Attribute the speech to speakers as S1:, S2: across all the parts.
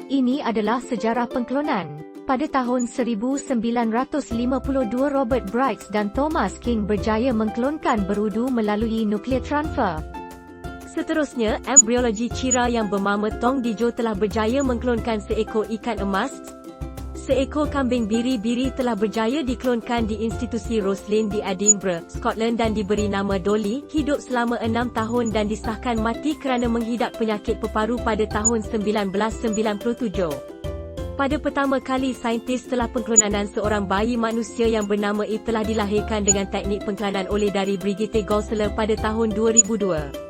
S1: Ini adalah sejarah pengklonan. Pada tahun 1952 Robert Briggs dan Thomas King berjaya mengklonkan berudu melalui nuclear transfer.
S2: Seterusnya, embriologi Cira yang bernama Tong Dijo telah berjaya mengklonkan seekor ikan emas. Seekor kambing biri-biri telah berjaya diklonkan di Institusi Roslin di Edinburgh, Scotland dan diberi nama Dolly, hidup selama 6 tahun dan disahkan mati kerana menghidap penyakit peparu pada tahun 1997. Pada pertama kali saintis telah pengklonan seorang bayi manusia yang bernama E telah dilahirkan dengan teknik pengklonan oleh dari Brigitte Gosseler pada tahun 2002.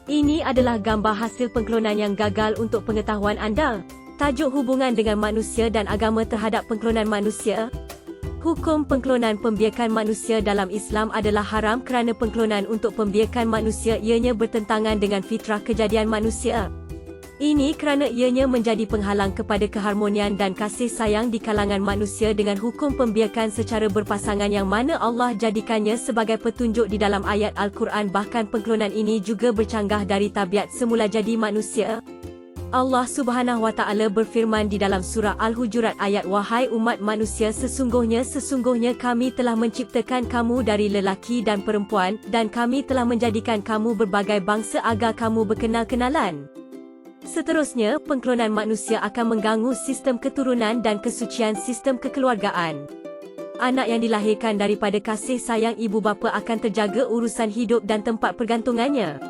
S2: Ini adalah gambar hasil pengklonan yang gagal untuk pengetahuan anda. Tajuk hubungan dengan manusia dan agama terhadap pengklonan manusia. Hukum pengklonan pembiakan manusia dalam Islam adalah haram kerana pengklonan untuk pembiakan manusia ianya bertentangan dengan fitrah kejadian manusia. Ini kerana ianya menjadi penghalang kepada keharmonian dan kasih sayang di kalangan manusia dengan hukum pembiakan secara berpasangan yang mana Allah jadikannya sebagai petunjuk di dalam ayat Al-Quran. Bahkan pengklonan ini juga bercanggah dari tabiat semula jadi manusia. Allah Subhanahu Wa Taala berfirman di dalam surah Al-Hujurat ayat Wahai umat manusia sesungguhnya kami telah menciptakan kamu dari lelaki dan perempuan dan kami telah menjadikan kamu berbagai bangsa agar kamu berkenal-kenalan. Seterusnya, pengklonan manusia akan mengganggu sistem keturunan dan kesucian sistem kekeluargaan. Anak yang dilahirkan daripada kasih sayang ibu bapa akan terjaga urusan hidup dan tempat pergantungannya.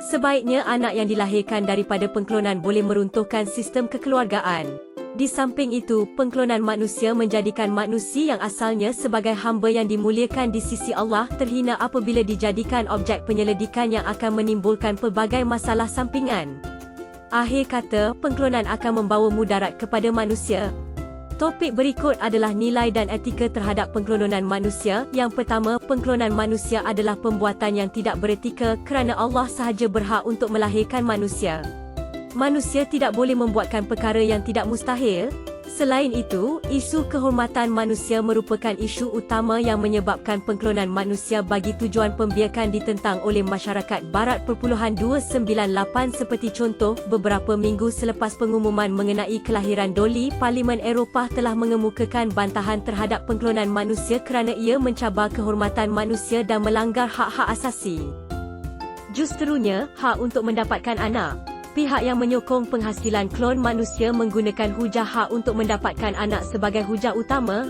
S2: Sebaiknya anak yang dilahirkan daripada pengklonan boleh meruntuhkan sistem kekeluargaan. Di samping itu, pengklonan manusia menjadikan manusia yang asalnya sebagai hamba yang dimuliakan di sisi Allah terhina apabila dijadikan objek penyelidikan yang akan menimbulkan pelbagai masalah sampingan. Akhir kata, pengklonan akan membawa mudarat kepada manusia. Topik berikut adalah nilai dan etika terhadap pengklonan manusia. Yang pertama, pengklonan manusia adalah pembuatan yang tidak beretika kerana Allah sahaja berhak untuk melahirkan manusia. Manusia tidak boleh membuatkan perkara yang tidak mustahil. Selain itu, isu kehormatan manusia merupakan isu utama yang menyebabkan pengklonan manusia bagi tujuan pembiakan ditentang oleh masyarakat Barat. 298 Seperti contoh, beberapa minggu selepas pengumuman mengenai kelahiran Dolly, Parlimen Eropah telah mengemukakan bantahan terhadap pengklonan manusia kerana ia mencabar kehormatan manusia dan melanggar hak-hak asasi. Justrunya, hak untuk mendapatkan anak. Pihak yang menyokong penghasilan klon manusia menggunakan hujah hak untuk mendapatkan anak sebagai hujah utama.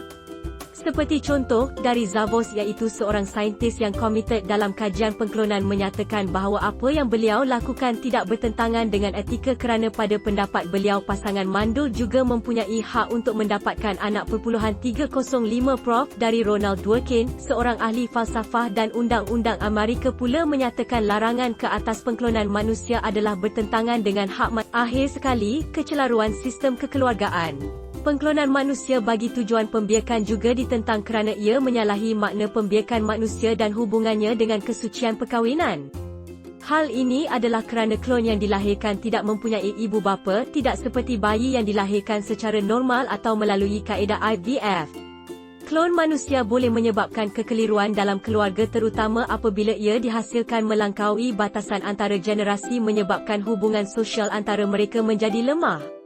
S2: Seperti contoh, dari Zavos iaitu seorang saintis yang komited dalam kajian pengklonan menyatakan bahawa apa yang beliau lakukan tidak bertentangan dengan etika kerana pada pendapat beliau pasangan mandul juga mempunyai hak untuk mendapatkan anak. 305 Prof. Dari Ronald Dworkin, seorang ahli falsafah dan undang-undang Amerika pula menyatakan larangan ke atas pengklonan manusia adalah bertentangan dengan hak akhir sekali, kecelaruan sistem kekeluargaan. Pengklonan manusia bagi tujuan pembiakan juga ditentang kerana ia menyalahi makna pembiakan manusia dan hubungannya dengan kesucian perkahwinan. Hal ini adalah kerana klon yang dilahirkan tidak mempunyai ibu bapa, tidak seperti bayi yang dilahirkan secara normal atau melalui kaedah IVF. Klon manusia boleh menyebabkan kekeliruan dalam keluarga terutama apabila ia dihasilkan melampaui batasan antara generasi menyebabkan hubungan sosial antara mereka menjadi lemah.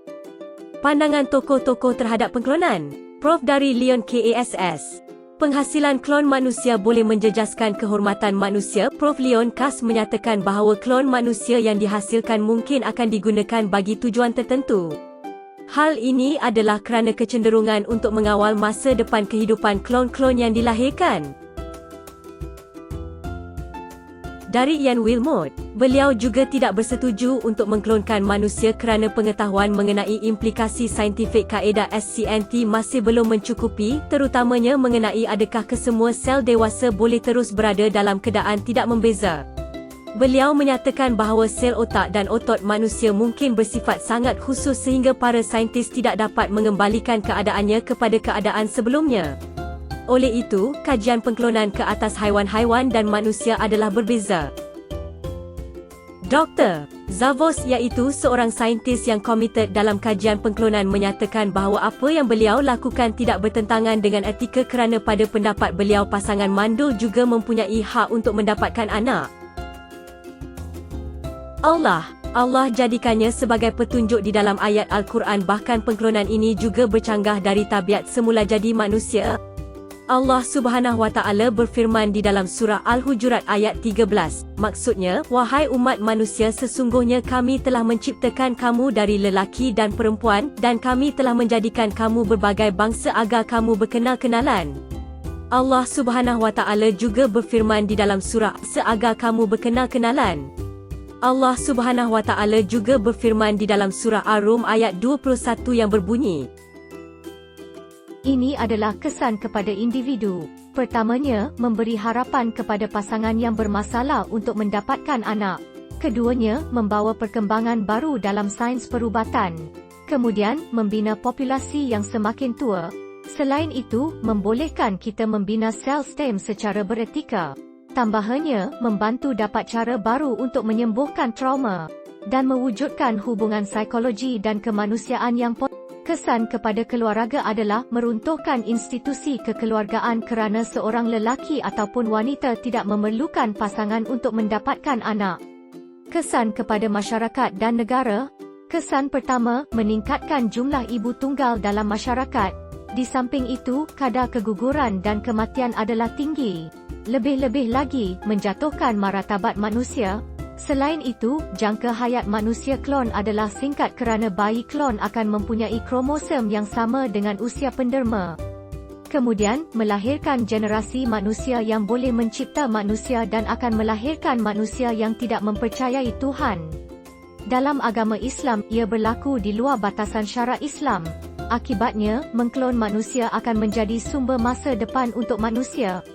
S2: Pandangan tokoh-tokoh terhadap pengklonan. Prof. Dari Leon Kass. Penghasilan klon manusia boleh menjejaskan kehormatan manusia. Prof. Leon Kass menyatakan bahawa klon manusia yang dihasilkan mungkin akan digunakan bagi tujuan tertentu. Hal ini adalah kerana kecenderungan untuk mengawal masa depan kehidupan klon-klon yang dilahirkan. Dari Ian Wilmot, beliau juga tidak bersetuju untuk mengklonkan manusia kerana pengetahuan mengenai implikasi saintifik kaedah SCNT masih belum mencukupi, terutamanya mengenai adakah kesemua sel dewasa boleh terus berada dalam keadaan tidak membeza. Beliau menyatakan bahawa sel otak dan otot manusia mungkin bersifat sangat khusus sehingga para saintis tidak dapat mengembalikan keadaannya kepada keadaan sebelumnya. Oleh itu, kajian pengklonan ke atas haiwan-haiwan dan manusia adalah berbeza. Dr. Zavos iaitu seorang saintis yang komited dalam kajian pengklonan menyatakan bahawa apa yang beliau lakukan tidak bertentangan dengan etika kerana pada pendapat beliau pasangan mandul juga mempunyai hak untuk mendapatkan anak. Allah jadikannya sebagai petunjuk di dalam ayat Al-Quran, bahkan pengklonan ini juga bercanggah dari tabiat semula jadi manusia. Allah Subhanahu Wa Taala berfirman di dalam surah Al-Hujurat ayat 13, maksudnya, wahai umat manusia, sesungguhnya kami telah menciptakan kamu dari lelaki dan perempuan, dan kami telah menjadikan kamu berbagai bangsa agar kamu berkenal-kenalan. Allah Subhanahu Wa Taala juga berfirman di dalam surah seagar kamu berkenal-kenalan. Allah Subhanahu Wa Taala juga berfirman di dalam surah Ar-Rum ayat 21 yang berbunyi,
S1: Ini adalah kesan kepada individu. Pertamanya, memberi harapan kepada pasangan yang bermasalah untuk mendapatkan anak. Keduanya, membawa perkembangan baru dalam sains perubatan. Kemudian, membina populasi yang semakin tua. Selain itu, membolehkan kita membina sel stem secara beretika. Tambahannya, membantu dapat cara baru untuk menyembuhkan trauma dan mewujudkan hubungan psikologi dan kemanusiaan yang positif. Kesan kepada keluarga adalah meruntuhkan institusi kekeluargaan kerana seorang lelaki ataupun wanita tidak memerlukan pasangan untuk mendapatkan anak. Kesan kepada masyarakat dan negara. Kesan pertama, meningkatkan jumlah ibu tunggal dalam masyarakat. Di samping itu, kadar keguguran dan kematian adalah tinggi. Lebih-lebih lagi, menjatuhkan martabat manusia. Selain itu, jangka hayat manusia klon adalah singkat kerana bayi klon akan mempunyai kromosom yang sama dengan usia penderma. Kemudian, melahirkan generasi manusia yang boleh mencipta manusia dan akan melahirkan manusia yang tidak mempercayai Tuhan. Dalam agama Islam, ia berlaku di luar batasan syarak Islam. Akibatnya, mengklon manusia akan menjadi sumber masa depan untuk manusia.